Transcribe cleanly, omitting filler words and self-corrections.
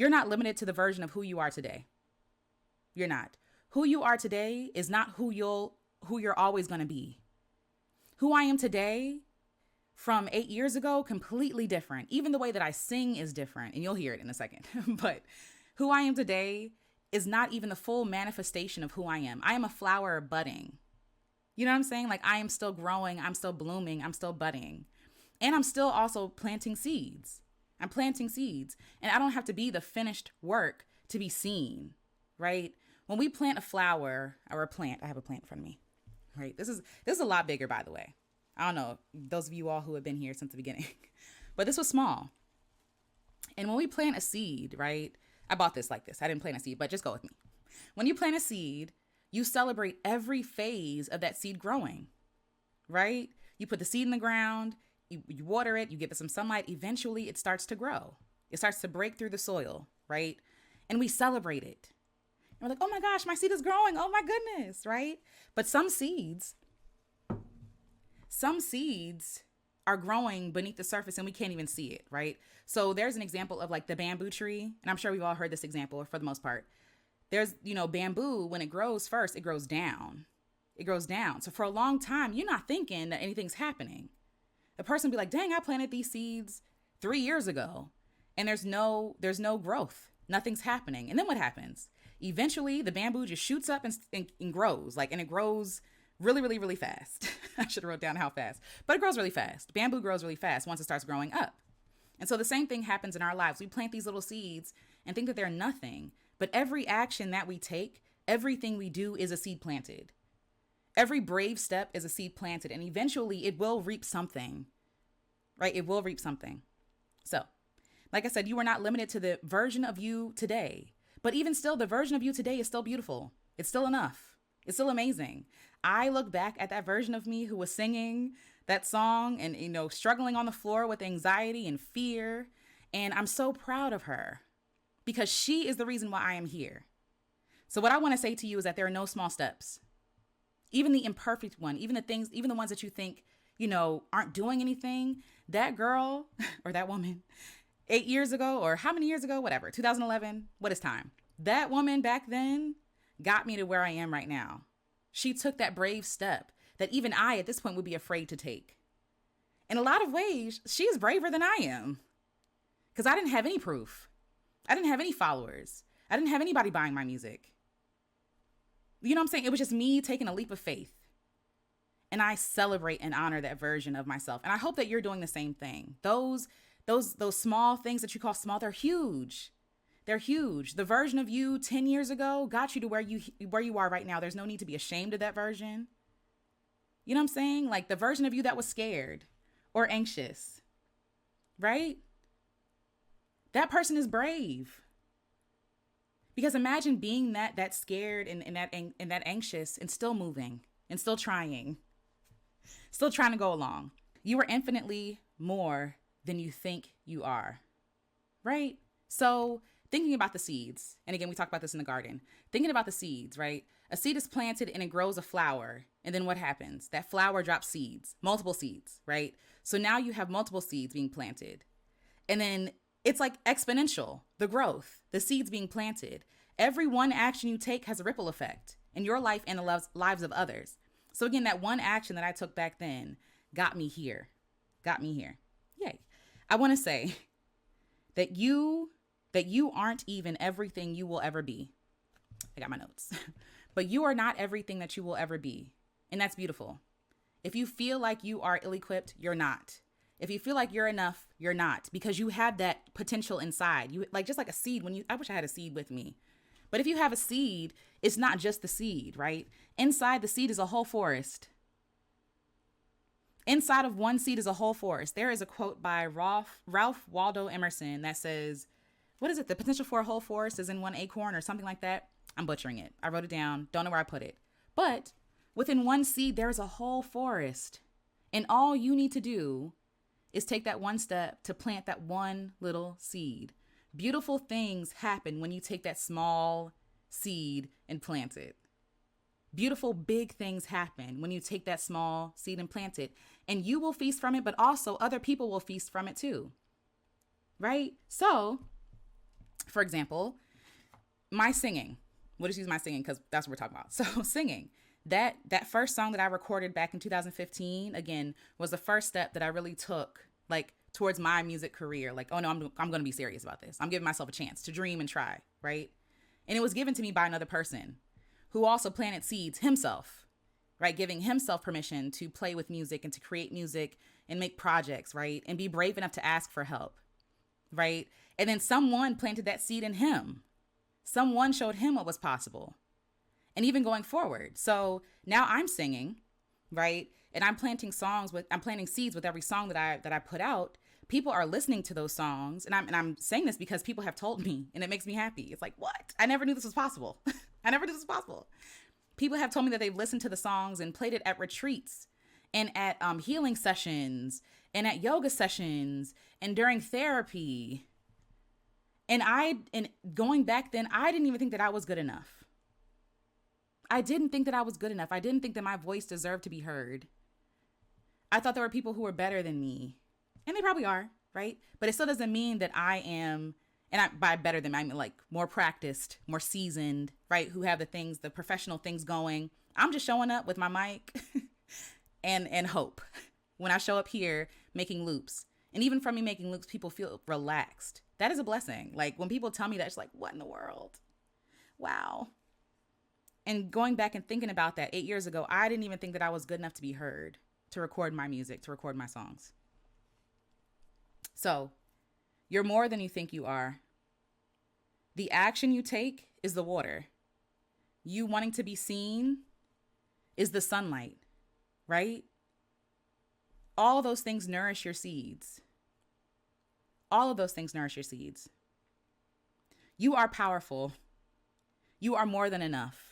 You're not limited to the version of who you are today. You're not. Who you are today is not who you're always going to be. Who I am today from 8 years ago, completely different. Even the way that I sing is different, and you'll hear it in a second. But who I am today is not even the full manifestation of who I am. I am a flower budding. You know what I'm saying? Like, I am still growing, I'm still blooming, I'm still budding. And I'm still also planting seeds. I'm planting seeds. And I don't have to be the finished work to be seen, right? When we plant a flower or a plant, I have a plant in front of me, right? This is a lot bigger, by the way. I don't know, those of you all who have been here since the beginning, but this was small. And when we plant a seed, right? I bought this like this. I didn't plant a seed, but just go with me. When you plant a seed, you celebrate every phase of that seed growing, right? You put the seed in the ground, you water it, you give it some sunlight. Eventually, it starts to grow. It starts to break through the soil, right? And we celebrate it. And we're like, oh my gosh, my seed is growing. Oh my goodness, right? But some seeds are growing beneath the surface and we can't even see it, right? So there's an example of like the bamboo tree. And I'm sure we've all heard this example for the most part. There's, bamboo, when it grows first, it grows down. It grows down. So for a long time, you're not thinking that anything's happening. The person will be like, dang, I planted these seeds 3 years ago and there's no growth. Nothing's happening. And then what happens? Eventually, the bamboo just shoots up and grows, and it grows really, really, really fast. I should have wrote down how fast, but it grows really fast. Bamboo grows really fast once it starts growing up. And so the same thing happens in our lives. We plant these little seeds and think that they're nothing, but every action that we take, everything we do is a seed planted. Every brave step is a seed planted, and eventually it will reap something, right? It will reap something. So, like I said, you are not limited to the version of you today, but even still, the version of you today is still beautiful. It's still enough. It's still amazing. I look back at that version of me who was singing that song and, struggling on the floor with anxiety and fear. And I'm so proud of her because she is the reason why I am here. So what I want to say to you is that there are no small steps. Even the imperfect one, even the ones that you think, aren't doing anything, that girl or that woman 8 years ago, or how many years ago, whatever, 2011, what is time? That woman back then got me to where I am right now. She took that brave step that even I at this point would be afraid to take. In a lot of ways, she is braver than I am because I didn't have any proof. I didn't have any followers. I didn't have anybody buying my music. You know what I'm saying? It was just me taking a leap of faith. And I celebrate and honor that version of myself. And I hope that you're doing the same thing. Those small things that you call small, they're huge. They're huge. The version of you 10 years ago got you to where you are right now. There's no need to be ashamed of that version. You know what I'm saying? Like the version of you that was scared or anxious, right? That person is brave. Because imagine being that scared and that anxious and still moving and still trying to go along. You are infinitely more than you think you are, right? So thinking about the seeds, and again, we talked about this in the garden, thinking about the seeds, right? A seed is planted and it grows a flower. And then what happens? That flower drops seeds, multiple seeds, right? So now you have multiple seeds being planted. And then it's like exponential, the growth, the seeds being planted. Every one action you take has a ripple effect in your life and the lives of others. So again, that one action that I took back then got me here. Yay. I want to say that you aren't even everything you will ever be. I got my notes. But you are not everything that you will ever be. And that's beautiful. If you feel like you are ill-equipped, you're not. If you feel like you're enough, you're not, because you have that potential inside. You just like a seed I wish I had a seed with me. But if you have a seed, it's not just the seed, right? Inside the seed is a whole forest. Inside of one seed is a whole forest. There is a quote by Ralph Waldo Emerson that says, what is it? The potential for a whole forest is in one acorn or something like that. I'm butchering it. I wrote it down. Don't know where I put it. But within one seed, there's a whole forest. And all you need to do is take that one step to plant that one little seed. Beautiful things happen when you take that small seed and plant it. Beautiful big things happen when you take that small seed and plant it. And you will feast from it, but also other people will feast from it too. Right? So For example, my singing. We'll just use my singing because that's what we're talking about. So singing. That first song that I recorded back in 2015, again, was the first step that I really took, like, towards my music career. Like, oh no, I'm going to be serious about this. I'm giving myself a chance to dream and try, right? And it was given to me by another person who also planted seeds himself, right? Giving himself permission to play with music and to create music and make projects, right? And be brave enough to ask for help, right? And then someone planted that seed in him. Someone showed him what was possible. And even going forward. So now I'm singing, right? And I'm planting seeds with every song that I put out. People are listening to those songs, and I'm saying this because people have told me, and it makes me happy. It's like, what? I never knew this was possible. I never knew this was possible. People have told me that they've listened to the songs and played it at retreats and at healing sessions and at yoga sessions and during therapy. And going back then, I didn't even think that I was good enough. I didn't think that I was good enough. I didn't think that my voice deserved to be heard. I thought there were people who were better than me. And they probably are, right? But it still doesn't mean that I am, by better than, I mean like more practiced, more seasoned, right? Who have the professional things going. I'm just showing up with my mic and hope. When I show up here making loops. And even from me making loops, people feel relaxed. That is a blessing. Like when people tell me that, it's like, what in the world? Wow. And going back and thinking about that 8 years ago, I didn't even think that I was good enough to be heard, to record my music, to record my songs. So you're more than you think you are. The action you take is the water. You wanting to be seen is the sunlight, right? All those things nourish your seeds. All of those things nourish your seeds. You are powerful. You are more than enough.